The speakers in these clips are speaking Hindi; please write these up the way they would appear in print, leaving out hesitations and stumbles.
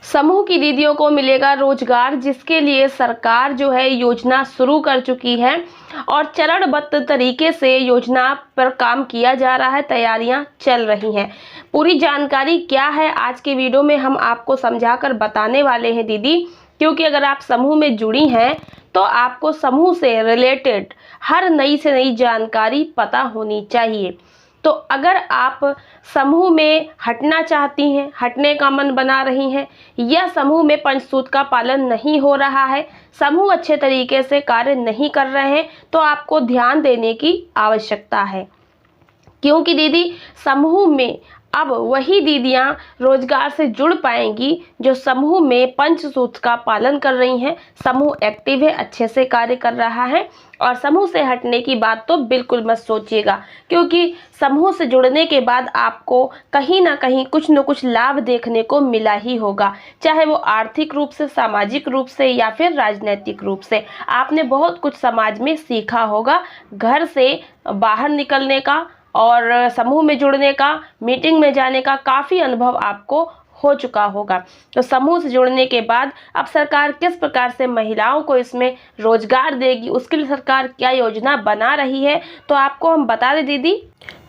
समूह की दीदियों को मिलेगा रोजगार, जिसके लिए सरकार जो है योजना शुरू कर चुकी है और चरणबद्ध तरीके से योजना पर काम किया जा रहा है, तैयारियां चल रही हैं। पूरी जानकारी क्या है आज के वीडियो में हम आपको समझाकर बताने वाले हैं दीदी, क्योंकि अगर आप समूह में जुड़ी हैं तो आपको समूह से रिलेटेड हर नई से नई जानकारी पता होनी चाहिए। तो अगर आप समूह में हटना चाहती हैं, हटने का मन बना रही हैं, या समूह में पंचसूत्र का पालन नहीं हो रहा है, समूह अच्छे तरीके से कार्य नहीं कर रहे हैं, तो आपको ध्यान देने की आवश्यकता है। क्योंकि दीदी समूह में अब वही दीदियां रोजगार से जुड़ पाएंगी जो समूह में पंचसूत्र का पालन कर रही हैं, समूह एक्टिव है, अच्छे से कार्य कर रहा है। और समूह से हटने की बात तो बिल्कुल मत सोचिएगा, क्योंकि समूह से जुड़ने के बाद आपको कहीं ना कहीं कुछ न कुछ लाभ देखने को मिला ही होगा, चाहे वो आर्थिक रूप से, सामाजिक रूप से या फिर राजनीतिक रूप से। आपने बहुत कुछ समाज में सीखा होगा, घर से बाहर निकलने का और समूह में जुड़ने का, मीटिंग में जाने का काफ़ी अनुभव आपको हो चुका होगा। तो समूह से जुड़ने के बाद अब सरकार किस प्रकार से महिलाओं को इसमें रोजगार देगी, उसके लिए सरकार क्या योजना बना रही है, तो आपको हम बता दें दीदी।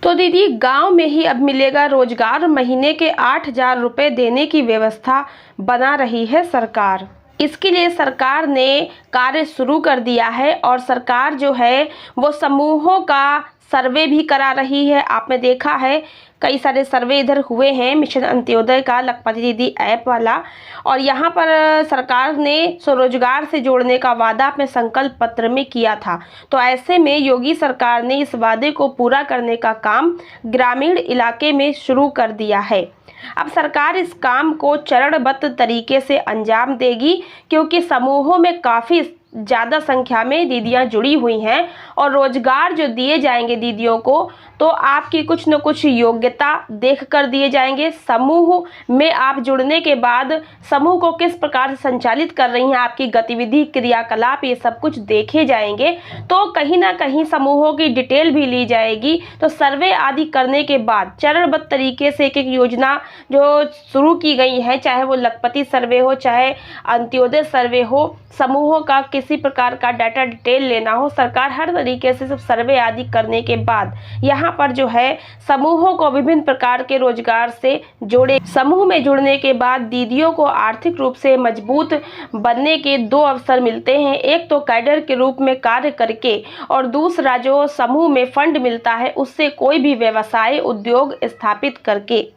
तो दीदी गांव में ही अब मिलेगा रोजगार, महीने के 8,000 रुपये देने की व्यवस्था बना रही है सरकार। इसके लिए सरकार ने कार्य शुरू कर दिया है और सरकार जो है वो समूहों का सर्वे भी करा रही है। आपने देखा है कई सारे सर्वे इधर हुए हैं, मिशन अंत्योदय का, लखपति दीदी ऐप वाला, और यहाँ पर सरकार ने स्वरोजगार से जोड़ने का वादा अपने संकल्प पत्र में किया था। तो ऐसे में योगी सरकार ने इस वादे को पूरा करने का काम ग्रामीण इलाके में शुरू कर दिया है। अब सरकार इस काम को चरणबद्ध तरीके से अंजाम देगी, क्योंकि समूहों में काफ़ी ज़्यादा संख्या में दीदियां जुड़ी हुई हैं और रोजगार जो दिए जाएंगे दीदियों को, तो आपकी कुछ न कुछ योग्यता देख कर दिए जाएंगे। समूह में आप जुड़ने के बाद समूह को किस प्रकार से संचालित कर रही हैं, आपकी गतिविधि, क्रियाकलाप, ये सब कुछ देखे जाएंगे। तो कहीं ना कहीं समूहों की डिटेल भी ली जाएगी। तो सर्वे आदि करने के बाद चरणबद्ध तरीके से एक एक योजना जो शुरू की गई है, चाहे वो लखपति सर्वे हो, चाहे अंत्योदय सर्वे हो, समूहों का किसी प्रकार का डाटा डिटेल लेना हो, सरकार हर तरीके से सब सर्वे आदि करने के बाद यहाँ पर जो है समूहों को विभिन्न प्रकार के रोजगार से जोड़े। समूह में जुड़ने के बाद दीदियों को आर्थिक रूप से मजबूत बनने के 2 अवसर मिलते हैं, एक तो कैडर के रूप में कार्य करके, और दूसरा जो समूह में फंड मिलता है उससे कोई भी व्यवसाय, उद्योग स्थापित करके।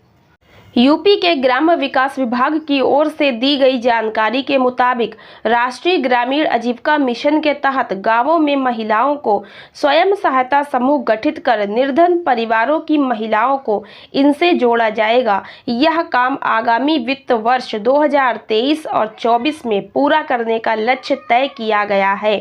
यूपी के ग्राम्य विकास विभाग की ओर से दी गई जानकारी के मुताबिक राष्ट्रीय ग्रामीण आजीविका मिशन के तहत गांवों में महिलाओं को स्वयं सहायता समूह गठित कर निर्धन परिवारों की महिलाओं को इनसे जोड़ा जाएगा। यह काम आगामी वित्त वर्ष 2023 और 24 में पूरा करने का लक्ष्य तय किया गया है।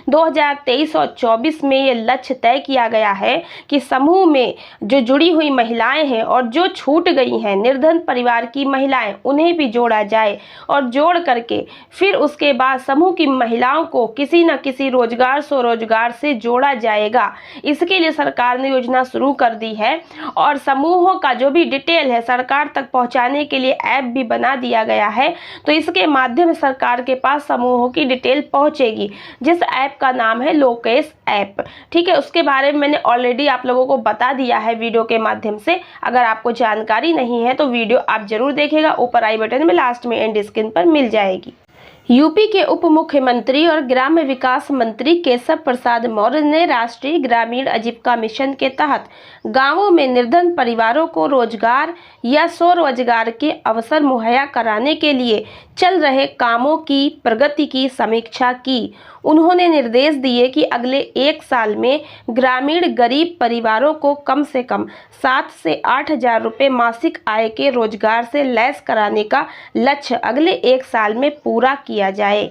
2023 और 24 में ये लक्ष्य तय किया गया है कि समूह में जो जुड़ी हुई महिलाएं हैं और जो छूट गई हैं निर्धन परिवार की महिलाएं, उन्हें भी जोड़ा जाए, और जोड़ करके फिर उसके बाद समूह की महिलाओं को किसी न किसी रोजगार, स्वरोजगार से जोड़ा जाएगा। इसके लिए सरकार ने योजना शुरू कर दी है और समूहों का जो भी डिटेल है सरकार तक पहुंचाने के लिए ऐप भी बना दिया गया है। तो इसके माध्यम से सरकार के पास समूहों की डिटेल पहुंचेगी, जिस ऐप का नाम है लोकेश ऐप। ठीक है, उसके बारे में मैंने ऑलरेडी आप लोगों को बता दिया है वीडियो के माध्यम से। अगर आपको जानकारी नहीं है तो वीडियो आप जरूर देखिएगा, ऊपर आई बटन में लास्ट में एंड स्क्रीन पर मिल जाएगी। यूपी के उप मुख्यमंत्री और ग्राम्य विकास मंत्री केशव प्रसाद मौर्य ने राष्ट्रीय ग्रामीण आजीविका मिशन के तहत गांवों में निर्धन परिवारों को रोजगार या स्वरोजगार के अवसर मुहैया कराने के लिए चल रहे कामों की प्रगति की समीक्षा की। उन्होंने निर्देश दिए कि अगले 1 साल में ग्रामीण गरीब परिवारों को कम से कम 7 से 8,000 रुपये मासिक आय के रोजगार से लैस कराने का लक्ष्य अगले 1 साल में पूरा किया जाए।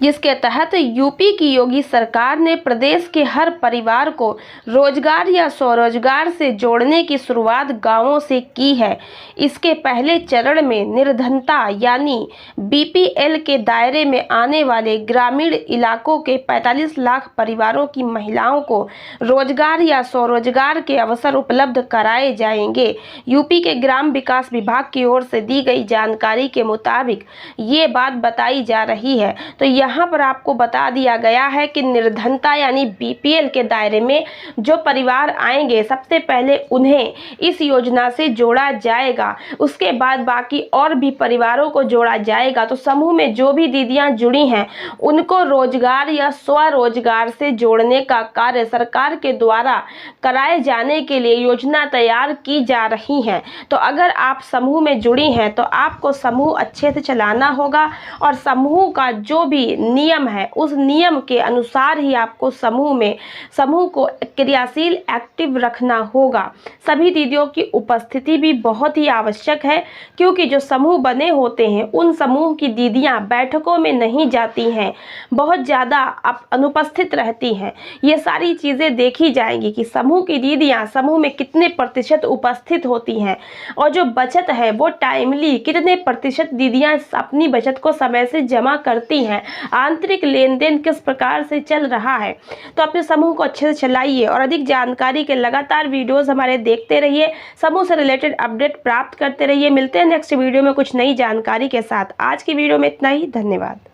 जिसके तहत यूपी की योगी सरकार ने प्रदेश के हर परिवार को रोजगार या स्वरोजगार से जोड़ने की शुरुआत गांवों से की है। इसके पहले चरण में निर्धनता यानी बीपीएल के दायरे में आने वाले ग्रामीण इलाकों के 45 लाख परिवारों की महिलाओं को रोजगार या स्वरोजगार के अवसर उपलब्ध कराए जाएंगे। यूपी के ग्राम विकास विभाग की ओर से दी गई जानकारी के मुताबिक ये बात बताई जा रही है। तो यहाँ पर आपको बता दिया गया है कि निर्धनता यानी बीपीएल के दायरे में जो परिवार आएंगे सबसे पहले उन्हें इस योजना से जोड़ा जाएगा। उसके बाद बाकी और भी परिवारों को जोड़ा जाएगा। तो समूह में जो भी दीदियां जुड़ी हैं उनको रोजगार या स्वरोजगार से जोड़ने का कार्य सरकार के द्वारा कराए जाने के लिए योजना तैयार की जा रही है। तो अगर आप समूह में जुड़ी हैं तो आपको समूह अच्छे से चलाना होगा और समूह का जो भी नियम है उस नियम के अनुसार ही आपको समूह को क्रियाशील एक्टिव रखना होगा। सभी दीदियों की उपस्थिति भी बहुत ही आवश्यक है, क्योंकि जो समूह बने होते हैं उन समूह की दीदियां बैठकों में नहीं जाती हैं, बहुत ज़्यादा अनुपस्थित रहती हैं। ये सारी चीज़ें देखी जाएंगी कि समूह की दीदियां समूह में कितने प्रतिशत उपस्थित होती हैं और जो बचत है वो टाइमली कितने प्रतिशत दीदियां अपनी बचत को समय से जमा करती हैं, आंतरिक लेन देन किस प्रकार से चल रहा है। तो अपने समूह को अच्छे से चलाइए और अधिक जानकारी के लगातार वीडियोस हमारे देखते रहिए, समूह से रिलेटेड अपडेट प्राप्त करते रहिए। मिलते हैं नेक्स्ट वीडियो में कुछ नई जानकारी के साथ। आज की वीडियो में इतना ही, धन्यवाद।